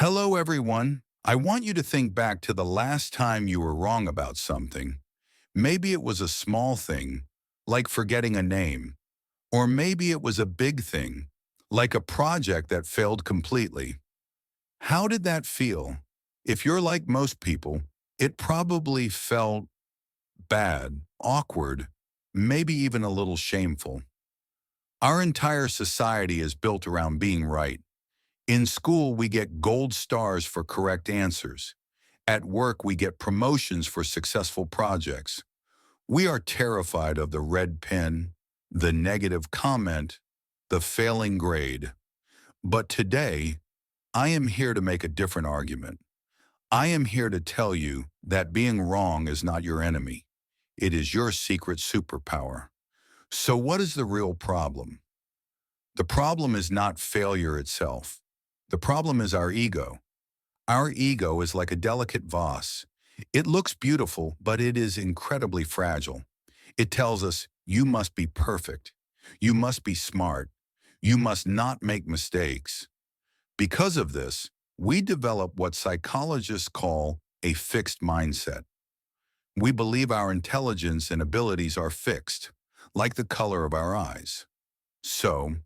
Hello, everyone. I want you to think back to the last time you were wrong about something. Maybe it was a small thing, like forgetting a name, or maybe it was a big thing, like a project that failed completely. How did that feel? If you're like most people, it probably felt bad, awkward, maybe even a little shameful. Our entire society is built around being right. In school, we get gold stars for correct answers. At work, we get promotions for successful projects. We are terrified of the red pen, the negative comment, the failing grade. But today, I am here to make a different argument. I am here to tell you that being wrong is not your enemy. It is your secret superpower. So what is the real problem? The problem is not failure itself. The problem is our ego. Our ego is like a delicate vase. It looks beautiful, but it is incredibly fragile. It tells us, you must be perfect. You must be smart. You must not make mistakes. Because of this, we develop what psychologists call a fixed mindset. We believe our intelligence and abilities are fixed, like the color of our eyes. So,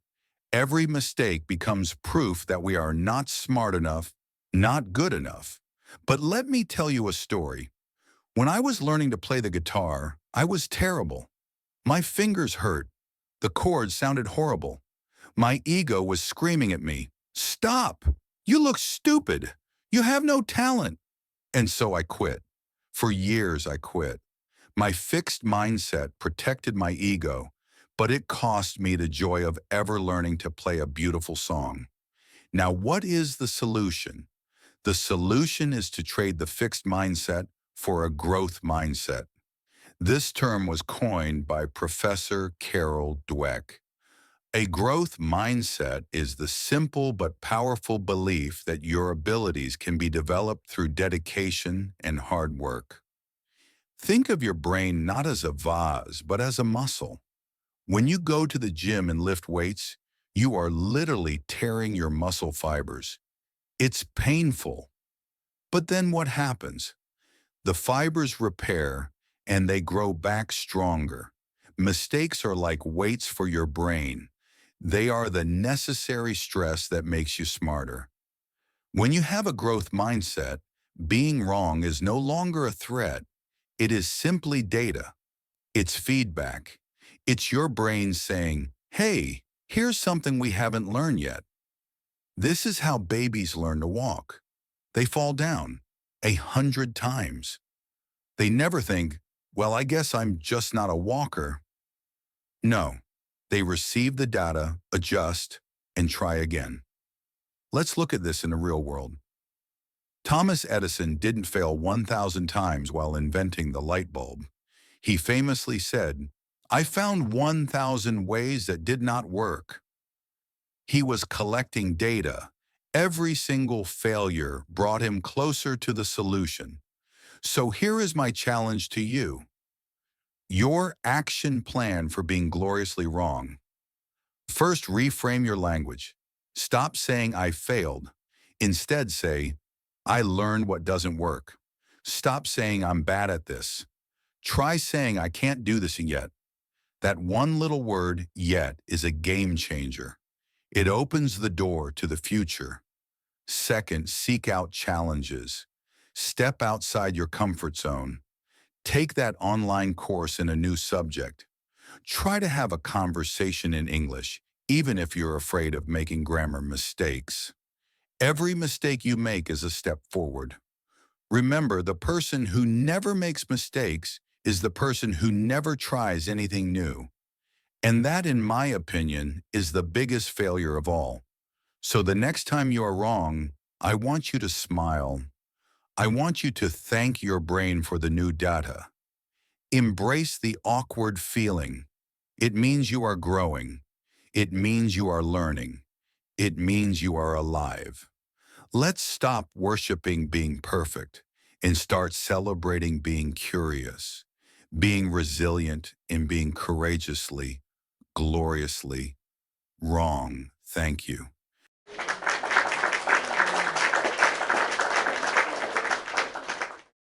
every mistake becomes proof that we are not smart enough, not good enough. But let me tell you a story. When I was learning to play the guitar, I was terrible. My fingers hurt. The chords sounded horrible. My ego was screaming at me, "Stop! You look stupid! You have no talent!" And so I quit. For years I quit. My fixed mindset protected my ego, but it cost me the joy of ever learning to play a beautiful song. Now, what is the solution? The solution is to trade the fixed mindset for a growth mindset. This term was coined by Professor Carol Dweck. A growth mindset is the simple but powerful belief that your abilities can be developed through dedication and hard work. Think of your brain not as a vase, but as a muscle. When you go to the gym and lift weights, you are literally tearing your muscle fibers. It's painful. But then what happens? The fibers repair and they grow back stronger. Mistakes are like weights for your brain. They are the necessary stress that makes you smarter. When you have a growth mindset, being wrong is no longer a threat. It is simply data. It's feedback. It's your brain saying, "Hey, here's something we haven't learned yet." This is how babies learn to walk. They fall down 100 times. They never think, "Well, I guess I'm just not a walker." No, they receive the data, adjust, and try again. Let's look at this in the real world. Thomas Edison didn't fail 1,000 times while inventing the light bulb. He famously said, "I found 1,000 ways that did not work." He was collecting data. Every single failure brought him closer to the solution. So here is my challenge to you. Your action plan for being gloriously wrong. First, reframe your language. Stop saying "I failed." Instead, say, "I learned what doesn't work." Stop saying "I'm bad at this." Try saying "I can't do this yet." That one little word, "yet," is a game changer. It opens the door to the future. Second, seek out challenges. Step outside your comfort zone. Take that online course in a new subject. Try to have a conversation in English, even if you're afraid of making grammar mistakes. Every mistake you make is a step forward. Remember, the person who never makes mistakes is the person who never tries anything new. And that, in my opinion, is the biggest failure of all. So the next time you are wrong, I want you to smile. I want you to thank your brain for the new data. Embrace the awkward feeling. It means you are growing. It means you are learning. It means you are alive. Let's stop worshiping being perfect and start celebrating being curious, being resilient, and being courageously, gloriously wrong. Thank you.